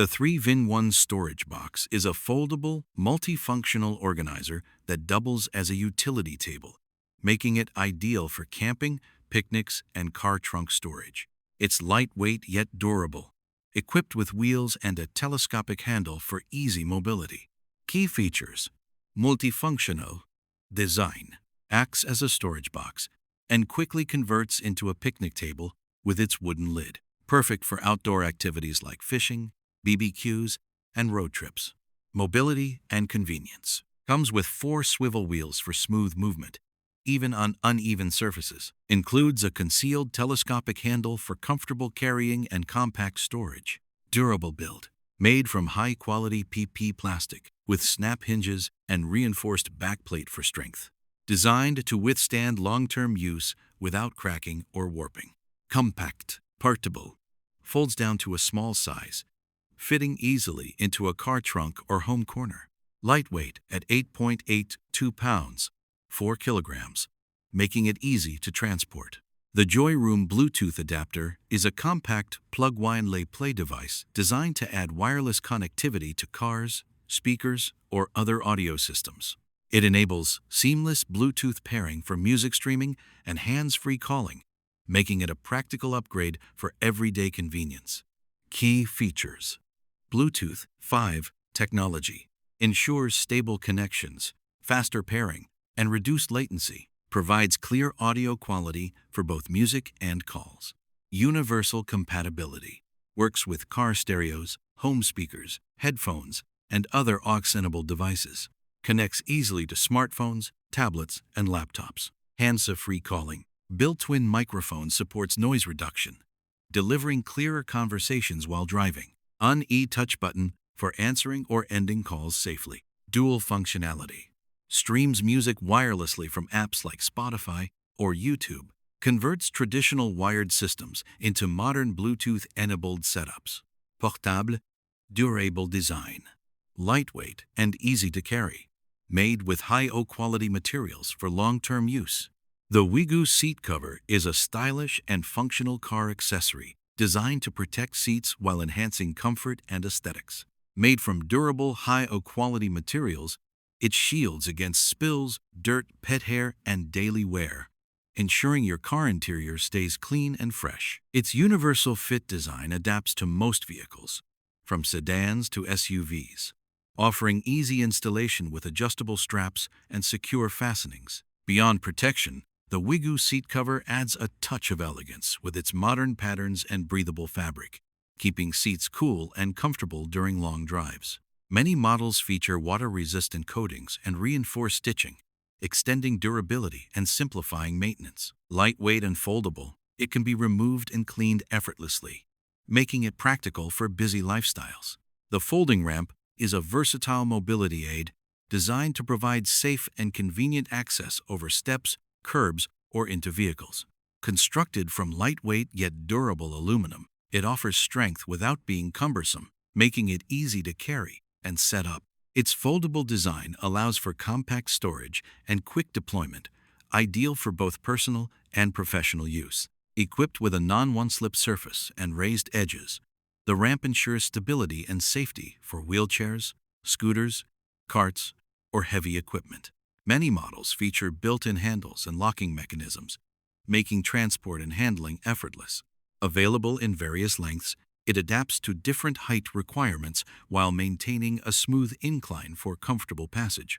The 3-in-1 storage box is a foldable, multifunctional organizer that doubles as a utility table, making it ideal for camping, picnics, and car trunk storage. It's lightweight yet durable, equipped with wheels and a telescopic handle for easy mobility. Key features: multifunctional design, acts as a storage box, and quickly converts into a picnic table with its wooden lid. Perfect for outdoor activities like fishing, BBQs, and road trips. Mobility and convenience. Comes with 4 swivel wheels for smooth movement, even on uneven surfaces. Includes a concealed telescopic handle for comfortable carrying and compact storage. Durable build. Made from high-quality PP plastic, with snap hinges and reinforced backplate for strength. Designed to withstand long-term use without cracking or warping. Compact, portable, folds down to a small size, fitting easily into a car trunk or home corner. Lightweight at 8.82 pounds, 4 kilograms, making it easy to transport. The Joyroom Bluetooth adapter is a compact plug-and-play device designed to add wireless connectivity to cars, speakers, or other audio systems. It enables seamless Bluetooth pairing for music streaming and hands-free calling, making it a practical upgrade for everyday convenience. Key features: Bluetooth 5 technology ensures stable connections, faster pairing, and reduced latency. Provides clear audio quality for both music and calls. Universal compatibility. Works with car stereos, home speakers, headphones, and other aux-enabled devices. Connects easily to smartphones, tablets, and laptops. Hands-free calling. Built-in microphone supports noise reduction, delivering clearer conversations while driving. E-touch button for answering or ending calls safely. Dual functionality. Streams music wirelessly from apps like Spotify or YouTube. Converts traditional wired systems into modern Bluetooth-enabled setups. Portable, durable design. Lightweight and easy to carry. Made with high-quality materials for long-term use. The Wigu seat cover is a stylish and functional car accessory designed to protect seats while enhancing comfort and aesthetics. Made from durable, high-quality materials, it shields against spills, dirt, pet hair, and daily wear, ensuring your car interior stays clean and fresh. Its universal fit design adapts to most vehicles, from sedans to SUVs, offering easy installation with adjustable straps and secure fastenings. Beyond protection, the Wigu seat cover adds a touch of elegance with its modern patterns and breathable fabric, keeping seats cool and comfortable during long drives. Many models feature water-resistant coatings and reinforced stitching, extending durability and simplifying maintenance. Lightweight and foldable, it can be removed and cleaned effortlessly, making it practical for busy lifestyles. The folding ramp is a versatile mobility aid designed to provide safe and convenient access over steps, curbs, or into vehicles. Constructed from lightweight yet durable aluminum, it offers strength without being cumbersome, making it easy to carry and set up. Its foldable design allows for compact storage and quick deployment, ideal for both personal and professional use. Equipped with a non-one-slip surface and raised edges, the ramp ensures stability and safety for wheelchairs, scooters, carts, or heavy equipment. Many models feature built-in handles and locking mechanisms, making transport and handling effortless. Available in various lengths, it adapts to different height requirements while maintaining a smooth incline for comfortable passage.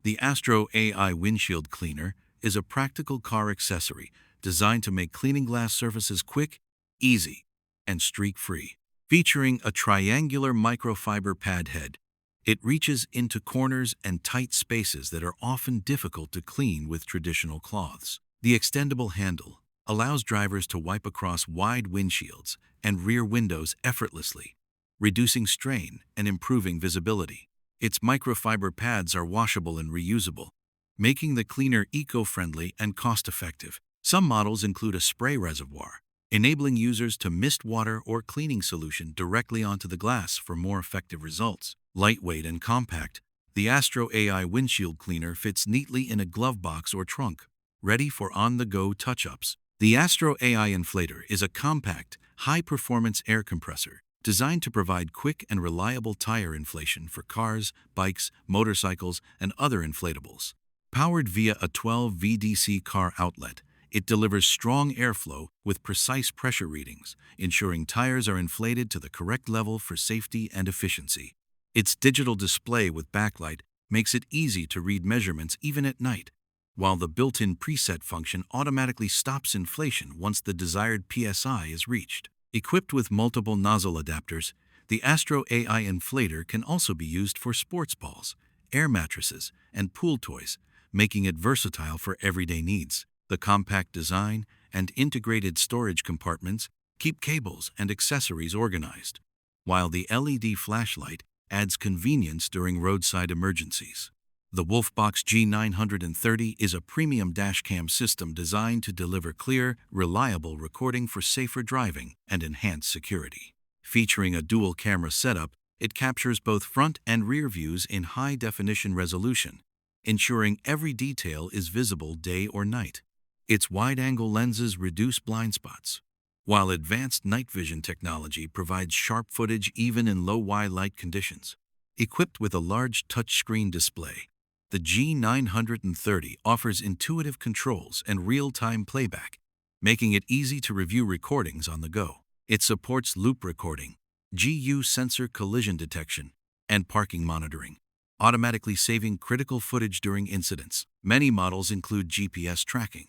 The Astro AI Windshield Cleaner is a practical car accessory designed to make cleaning glass surfaces quick, easy, and streak-free. Featuring a triangular microfiber pad head, it reaches into corners and tight spaces that are often difficult to clean with traditional cloths. The extendable handle allows drivers to wipe across wide windshields and rear windows effortlessly, reducing strain and improving visibility. Its microfiber pads are washable and reusable, making the cleaner eco-friendly and cost-effective. Some models include a spray reservoir, enabling users to mist water or cleaning solution directly onto the glass for more effective results. Lightweight and compact, the Astro AI Windshield Cleaner fits neatly in a glove box or trunk, ready for on-the-go touch-ups. The Astro AI Inflator is a compact, high-performance air compressor designed to provide quick and reliable tire inflation for cars, bikes, motorcycles, and other inflatables. Powered via a 12 VDC car outlet, it delivers strong airflow with precise pressure readings, ensuring tires are inflated to the correct level for safety and efficiency. Its digital display with backlight makes it easy to read measurements even at night, while the built-in preset function automatically stops inflation once the desired PSI is reached. Equipped with multiple nozzle adapters, the Astro AI inflator can also be used for sports balls, air mattresses, and pool toys, making it versatile for everyday needs. The compact design and integrated storage compartments keep cables and accessories organized, while the LED flashlight adds convenience during roadside emergencies. The Wolfbox G930 is a premium dashcam system designed to deliver clear, reliable recording for safer driving and enhanced security. Featuring a dual-camera setup, it captures both front and rear views in high-definition resolution, ensuring every detail is visible day or night. Its wide-angle lenses reduce blind spots, while advanced night vision technology provides sharp footage even in low-Y light conditions. Equipped with a large touchscreen display, the G930 offers intuitive controls and real-time playback, making it easy to review recordings on the go. It supports loop recording, GU sensor collision detection, and parking monitoring, automatically saving critical footage during incidents. Many models include GPS tracking,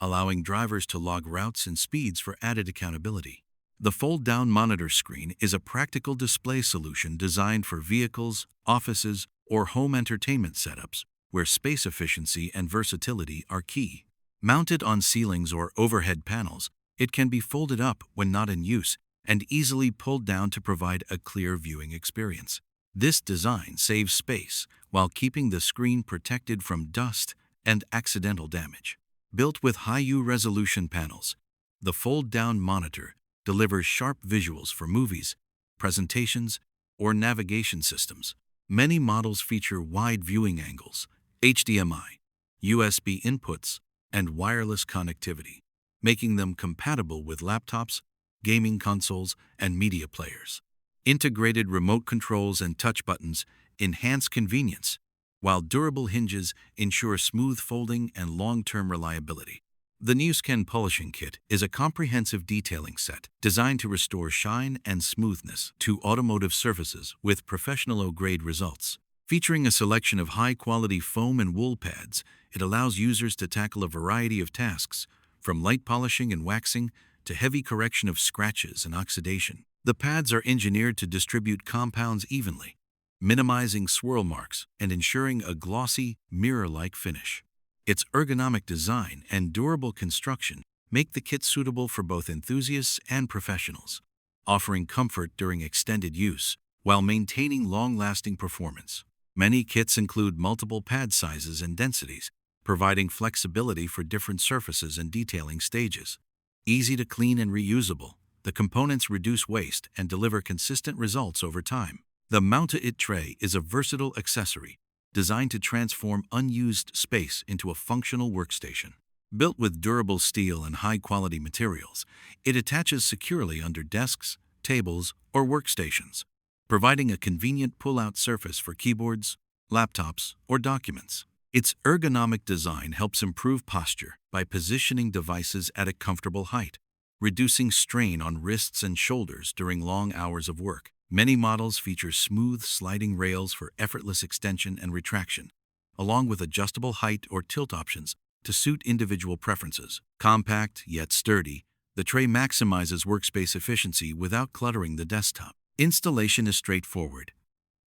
allowing drivers to log routes and speeds for added accountability. The fold-down monitor screen is a practical display solution designed for vehicles, offices, or home entertainment setups where space efficiency and versatility are key. Mounted on ceilings or overhead panels, it can be folded up when not in use and easily pulled down to provide a clear viewing experience. This design saves space while keeping the screen protected from dust and accidental damage. Built with high-U resolution panels, the fold-down monitor delivers sharp visuals for movies, presentations, or navigation systems. Many models feature wide viewing angles, HDMI, USB inputs, and wireless connectivity, making them compatible with laptops, gaming consoles, and media players. Integrated remote controls and touch buttons enhance convenience, while durable hinges ensure smooth folding and long-term reliability. The NewScan Polishing Kit is a comprehensive detailing set designed to restore shine and smoothness to automotive surfaces with professional-grade results. Featuring a selection of high-quality foam and wool pads, it allows users to tackle a variety of tasks, from light polishing and waxing to heavy correction of scratches and oxidation. The pads are engineered to distribute compounds evenly, minimizing swirl marks and ensuring a glossy, mirror-like finish. Its ergonomic design and durable construction make the kit suitable for both enthusiasts and professionals, offering comfort during extended use while maintaining long-lasting performance. Many kits include multiple pad sizes and densities, providing flexibility for different surfaces and detailing stages. Easy to clean and reusable, the components reduce waste and deliver consistent results over time. The Mount-A-It tray is a versatile accessory designed to transform unused space into a functional workstation. Built with durable steel and high-quality materials, it attaches securely under desks, tables, or workstations, providing a convenient pull-out surface for keyboards, laptops, or documents. Its ergonomic design helps improve posture by positioning devices at a comfortable height, reducing strain on wrists and shoulders during long hours of work. Many models feature smooth sliding rails for effortless extension and retraction, along with adjustable height or tilt options to suit individual preferences. Compact yet sturdy, the tray maximizes workspace efficiency without cluttering the desktop. Installation is straightforward,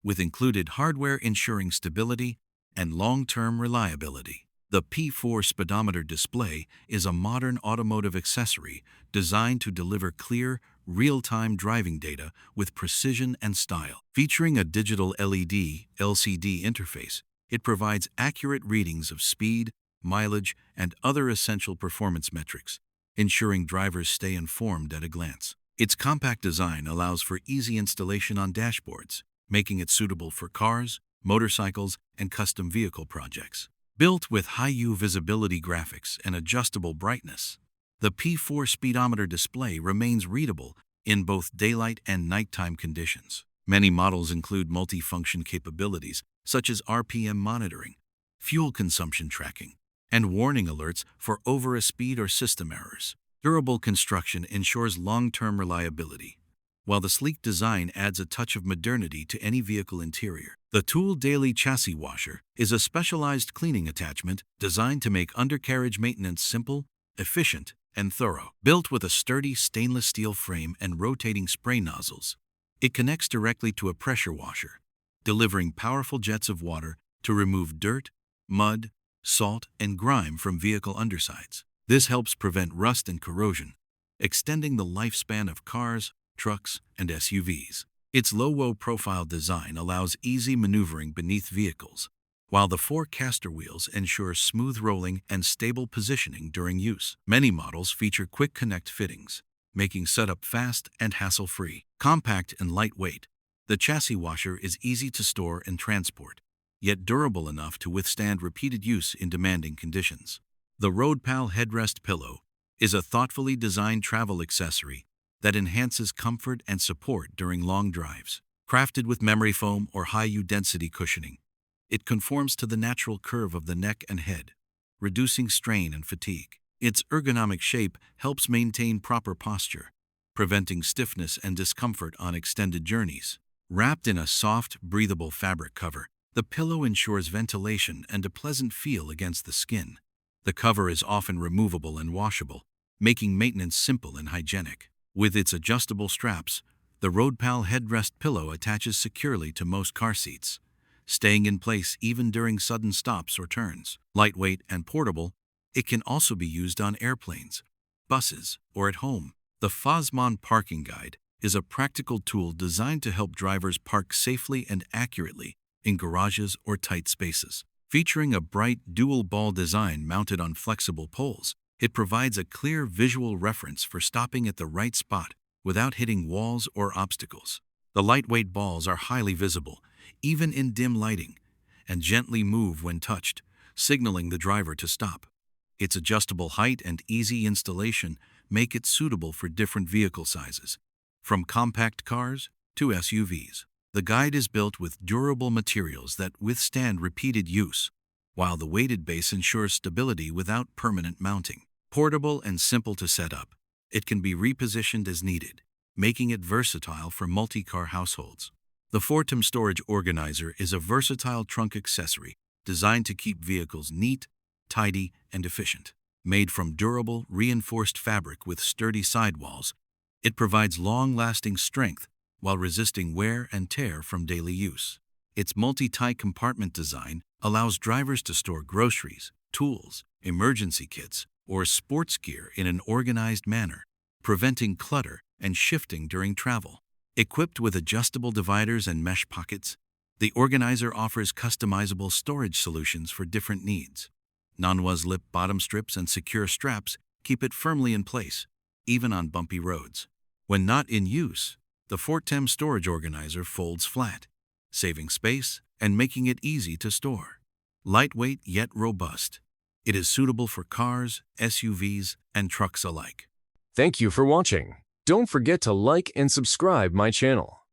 with included hardware ensuring stability and long-term reliability. The P4 speedometer display is a modern automotive accessory designed to deliver clear, real-time driving data with precision and style. Featuring a digital LED (LCD) interface, it provides accurate readings of speed, mileage, and other essential performance metrics, ensuring drivers stay informed at a glance. Its compact design allows for easy installation on dashboards, making it suitable for cars, motorcycles, and custom vehicle projects. Built with high-U visibility graphics and adjustable brightness, the P4 speedometer display remains readable in both daylight and nighttime conditions. Many models include multifunction capabilities such as RPM monitoring, fuel consumption tracking, and warning alerts for over-speed or system errors. Durable construction ensures long-term reliability, while the sleek design adds a touch of modernity to any vehicle interior. The Tool Daily Chassis Washer is a specialized cleaning attachment designed to make undercarriage maintenance simple, efficient, and thorough. Built with a sturdy stainless steel frame and rotating spray nozzles, it connects directly to a pressure washer, delivering powerful jets of water to remove dirt, mud, salt, and grime from vehicle undersides. This helps prevent rust and corrosion, extending the lifespan of cars, trucks, and SUVs. Its low-profile design allows easy maneuvering beneath vehicles, while the 4 caster wheels ensure smooth rolling and stable positioning during use. Many models feature quick connect fittings, making setup fast and hassle-free. Compact and lightweight, the chassis washer is easy to store and transport, yet durable enough to withstand repeated use in demanding conditions. The RoadPal Headrest Pillow is a thoughtfully designed travel accessory that enhances comfort and support during long drives. Crafted with memory foam or high-U-density cushioning, it conforms to the natural curve of the neck and head, reducing strain and fatigue. Its ergonomic shape helps maintain proper posture, preventing stiffness and discomfort on extended journeys. Wrapped in a soft, breathable fabric cover, the pillow ensures ventilation and a pleasant feel against the skin. The cover is often removable and washable, making maintenance simple and hygienic. With its adjustable straps, the RoadPal Headrest Pillow attaches securely to most car seats, staying in place even during sudden stops or turns. Lightweight and portable, it can also be used on airplanes, buses, or at home. The Fosmon Parking Guide is a practical tool designed to help drivers park safely and accurately in garages or tight spaces. Featuring a bright dual-ball design mounted on flexible poles, it provides a clear visual reference for stopping at the right spot without hitting walls or obstacles. The lightweight balls are highly visible, even in dim lighting, and gently move when touched, signaling the driver to stop. Its adjustable height and easy installation make it suitable for different vehicle sizes, from compact cars to SUVs. The guide is built with durable materials that withstand repeated use, while the weighted base ensures stability without permanent mounting. Portable and simple to set up, it can be repositioned as needed, making it versatile for multi-car households. The Fortem Storage Organizer is a versatile trunk accessory designed to keep vehicles neat, tidy, and efficient. Made from durable, reinforced fabric with sturdy sidewalls, it provides long-lasting strength while resisting wear and tear from daily use. Its multi-tie compartment design allows drivers to store groceries, tools, emergency kits, or sports gear in an organized manner, preventing clutter and shifting during travel. Equipped with adjustable dividers and mesh pockets, the organizer offers customizable storage solutions for different needs. Non-lip bottom strips and secure straps keep it firmly in place, even on bumpy roads. When not in use, the Fortem Storage Organizer folds flat, saving space and making it easy to store. Lightweight yet robust, it is suitable for cars, SUVs, and trucks alike. Thank you for watching. Don't forget to like and subscribe my channel.